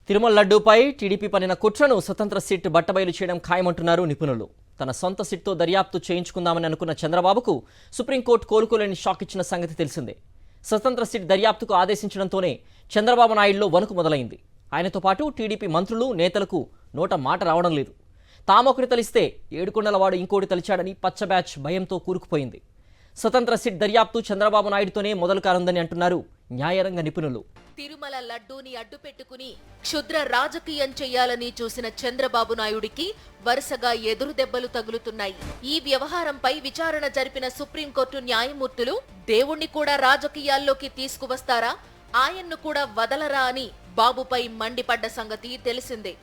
Tirumala లడ్డూపై TDP పన్నిన కుట్రను స్వతంత్ర SIT బట్టబయలు చేయడం ఖాయమంటున్నారు నిపుణులు. తన సొంత సిట్తో దర్యాప్తు చేయించుకుందామని అనుకున్న చంద్రబాబుకు సుప్రీంకోర్టు కోలుకోలేని షాక్ ఇచ్చిన సంగతి తెలిసిందే. స్వతంత్ర సిట్ దర్యాప్తుకు ఆదేశించడంతోనే చంద్రబాబు నాయుడులో వణుకు మొదలైంది. ఆయనతో పాటు టీడీపీ మంత్రులు, నేతలకు నోట మాట రావడం లేదు. తామొకటి తలిస్తే ఏడుకొండలవాడు ఇంకోటి తలిచాడని పచ్చ బ్యాచ్ భయంతో కూరుకుపోయింది. స్వతంత్ర సిట్ దర్యాప్తు చంద్రబాబు నాయుడుతోనే మొదలు కానుందని అంటున్నారు న్యాయరంగ నిపుణులు. తిరుమల లడ్డూని అడ్డుపెట్టుకుని క్షుద్ర రాజకీయం చేయాలని చూసిన చంద్రబాబు నాయుడికి వరుసగా ఎదురు దెబ్బలు తగులుతున్నాయి. ఈ వ్యవహారంపై విచారణ జరిపిన సుప్రీంకోర్టు న్యాయమూర్తులు దేవుణ్ణి కూడా రాజకీయాల్లోకి తీసుకువస్తారా, ఆయన్ను కూడా వదలరా అని బాబుపై మండిపడ్డ సంగతి తెలిసిందే.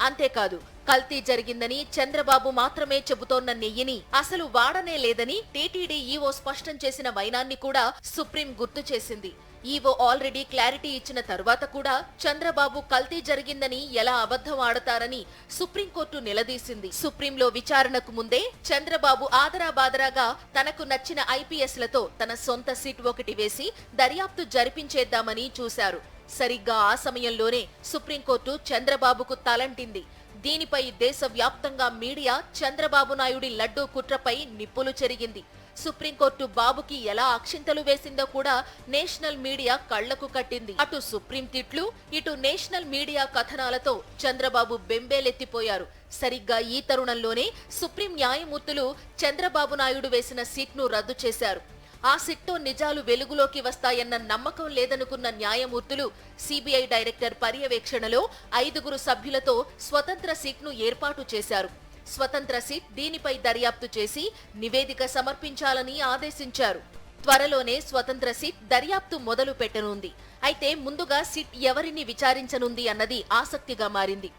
అంతేకాదు, కల్తీ జరిగిందని చంద్రబాబు మాత్రమే చెబుతోన్న నెయ్యిని అసలు వాడనే లేదని టీటీడీ ఈవో స్పష్టం చేసిన వైనాన్ని కూడా సుప్రీం గుర్తు చేసింది. ఈవో ఆల్రెడీ క్లారిటీ ఇచ్చిన తర్వాత కూడా చంద్రబాబు కల్తీ జరిగిందని ఎలా అబద్ధం ఆడతారని సుప్రీంకోర్టు నిలదీసింది. సుప్రీంలో విచారణకు ముందే చంద్రబాబు ఆదరాబాదరాగా తనకు నచ్చిన ఐపీఎస్లతో తన సొంత సీట్ ఒకటి వేసి దర్యాప్తు జరిపించేద్దామని చూశారు. సరిగ్గా ఆ సమయంలోనే సుప్రీంకోర్టు చంద్రబాబుకు తలంటింది. దీనిపై దేశవ్యాప్తంగా మీడియా చంద్రబాబు నాయుడి లడ్డూ కుట్రపై నిప్పులు చెరిగింది. సుప్రీంకోర్టు బాబుకి ఎలా అక్షింతలు వేసిందో కూడా నేషనల్ మీడియా కళ్లకు కట్టింది. అటు సుప్రీం తిట్లు, ఇటు నేషనల్ మీడియా కథనాలతో చంద్రబాబు బెంబేలెత్తిపోయారు. సరిగ్గా ఈ తరుణంలోనే సుప్రీం న్యాయమూర్తులు చంద్రబాబు నాయుడు వేసిన సీట్ను రద్దు చేశారు. ఆ సిట్తో నిజాలు వెలుగులోకి వస్తాయన్న నమ్మకం లేదనుకున్న న్యాయమూర్తులు సిబిఐ డైరెక్టర్ పర్యవేక్షణలో 5 సభ్యులతో స్వతంత్ర సిట్ను ఏర్పాటు చేశారు. స్వతంత్ర సిట్ దీనిపై దర్యాప్తు చేసి నివేదిక సమర్పించాలని ఆదేశించారు. త్వరలోనే స్వతంత్ర సిట్ దర్యాప్తు మొదలు పెట్టనుంది. అయితే ముందుగా సిట్ ఎవరిని విచారించనుంది అన్నది ఆసక్తిగా మారింది.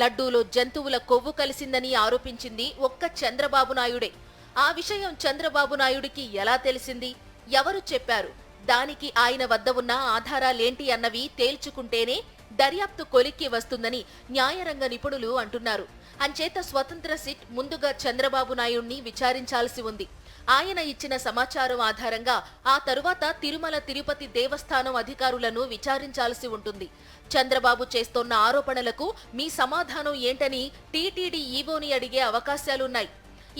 లడ్డూలో జంతువుల కొవ్వు కలిసిందని ఆరోపించింది ఒక్క చంద్రబాబు నాయుడే. ఆ విషయం చంద్రబాబు నాయుడికి ఎలా తెలిసింది, ఎవరు చెప్పారు, దానికి ఆయన వద్ద ఉన్న ఆధారాలేంటి అన్నవి తేల్చుకుంటేనే దర్యాప్తు కొలిక్కి వస్తుందని న్యాయరంగ నిపుణులు అంటున్నారు. అంచేత స్వతంత్ర సిట్ ముందుగా చంద్రబాబు నాయుడిని విచారించాల్సి ఉంది. ఆయన ఇచ్చిన సమాచారం ఆధారంగా ఆ తరువాత తిరుమల తిరుపతి దేవస్థానం అధికారులను విచారించాల్సి ఉంటుంది. చంద్రబాబు చేస్తోన్న ఆరోపణలకు మీ సమాధానం ఏంటని టీటీడీ ఈవోని అడిగే అవకాశాలున్నాయి.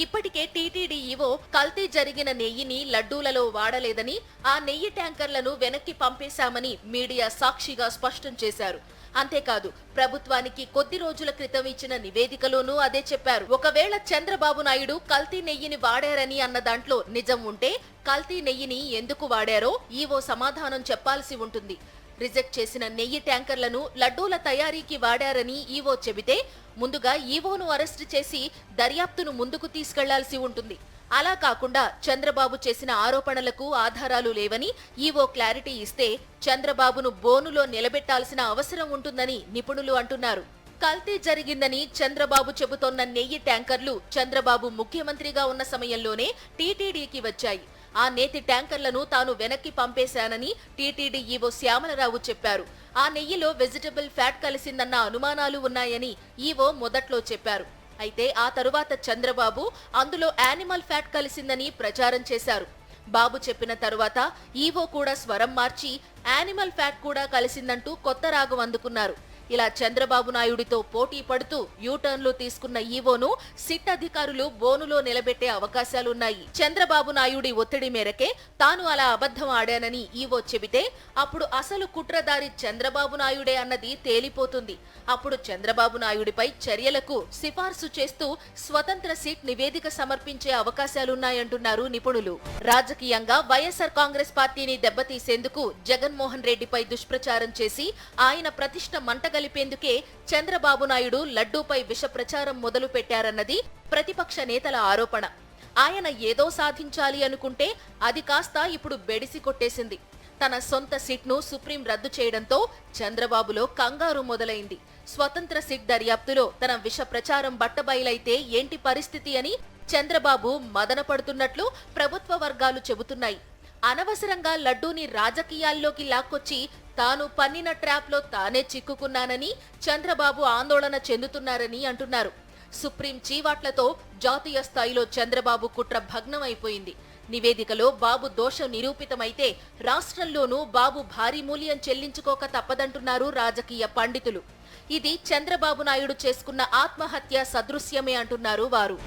ఇప్పటికే టీటీడీ ఈవో కల్తీ జరిగిన నెయ్యిని లడ్డూలలో వాడలేదని, ఆ నెయ్యి ట్యాంకర్లను వెనక్కి పంపేశామని మీడియా సాక్షిగా స్పష్టం చేశారు. అంతేకాదు, ప్రభుత్వానికి కొద్ది రోజుల క్రితం ఇచ్చిన నివేదికలోనూ అదే చెప్పారు. ఒకవేళ చంద్రబాబు నాయుడు కల్తీ నెయ్యిని వాడారని అన్న దాంట్లో నిజం ఉంటే కల్తీ నెయ్యిని ఎందుకు వాడారో ఈవో సమాధానం చెప్పాల్సి ఉంటుంది. రిజెక్ట్ చేసిన నెయ్యి ట్యాంకర్లను లడ్డూల తయారీకి వాడారని ఈవో చెబితే ముందుగా ఈవోను అరెస్టు చేసి దర్యాప్తును ముందుకు తీసుకెళ్లాల్సి ఉంటుంది. అలా కాకుండా చంద్రబాబు చేసిన ఆరోపణలకు ఆధారాలు లేవని ఈవో క్లారిటీ ఇస్తే చంద్రబాబును బోనులో నిలబెట్టాల్సిన అవసరం ఉంటుందని నిపుణులు అంటున్నారు. కల్తీ జరిగిందని చంద్రబాబు చెబుతోన్న నెయ్యి ట్యాంకర్లు చంద్రబాబు ముఖ్యమంత్రిగా ఉన్న సమయంలోనే టీటీడీకి వచ్చాయి. ఆ నేతి ట్యాంకర్లను తాను వెనక్కి పంపేశానని టీటీడీ ఈవో శ్యామలరావు చెప్పారు. ఆ నెయ్యిలో వెజిటబుల్ ఫ్యాట్ కలిసిందన్న అనుమానాలు ఉన్నాయని ఈవో మొదట్లో చెప్పారు. అయితే ఆ తరువాత చంద్రబాబు అందులో యానిమల్ ఫ్యాట్ కలిసిందని ప్రచారం చేశారు. బాబు చెప్పిన తరువాత ఈవో కూడా స్వరం మార్చి యానిమల్ ఫ్యాట్ కూడా కలిసిందంటూ కొత్త రాగం అందుకున్నారు. ఇలా చంద్రబాబు నాయుడితో పోటీ పడుతూ యూటర్న్లు తీసుకున్న ఈవోను సిట్ అధికారులు బోనులో నిలబెట్టే అవకాశాలున్నాయి. చంద్రబాబు నాయుడి ఒత్తిడి మేరకే తాను అలా అబద్ధం ఆడానని ఈవో చెబితే అప్పుడు అసలు కుట్రదారి చంద్రబాబు నాయుడే అన్నది తేలిపోతుంది. అప్పుడు చంద్రబాబు నాయుడిపై చర్యలకు సిఫార్సు చేస్తూ స్వతంత్ర సిట్ నివేదిక సమర్పించే అవకాశాలున్నాయంటున్నారు నిపుణులు. రాజకీయంగా వైఎస్ఆర్ కాంగ్రెస్ పార్టీని దెబ్బతీసేందుకు జగన్మోహన్ రెడ్డిపై దుష్ప్రచారం చేసి ఆయన ప్రతిష్ట మంటగలిపేందుకే చంద్రబాబు నాయుడు లడ్డూపై విష ప్రచారం మొదలు పెట్టారన్నది ప్రతిపక్ష నేతల ఆరోపణ. ఆయన ఏదో సాధించాలి అనుకుంటే అది కాస్త ఇప్పుడు బెడిసి కొట్టేసింది. తన సొంత సిట్ను సుప్రీం రద్దు చేయడంతో చంద్రబాబులో కంగారు మొదలైంది. స్వతంత్ర సిట్ దర్యాప్తులో తన విష ప్రచారం బట్టబయలైతే ఏంటి పరిస్థితి అని చంద్రబాబు మదన పడుతున్నట్లు ప్రభుత్వ వర్గాలు చెబుతున్నాయి. అనవసరంగా లడ్డూని రాజకీయాల్లోకి లాక్కొచ్చి తాను పన్నిన ట్రాప్లో తానే చిక్కుకున్నానని చంద్రబాబు ఆందోళన చెందుతున్నారని అంటున్నారు. సుప్రీం చీవాట్లతో జాతీయ స్థాయిలో చంద్రబాబు కుట్ర భగ్నమైపోయింది. నివేదికలో బాబు దోషం నిరూపితమైతే రాష్ట్రంలోనూ బాబు భారీ మూల్యం చెల్లించుకోక తప్పదంటున్నారు రాజకీయ పండితులు. ఇది చంద్రబాబు నాయుడు చేసుకున్న ఆత్మహత్య సదృశ్యమే అంటున్నారు వారు.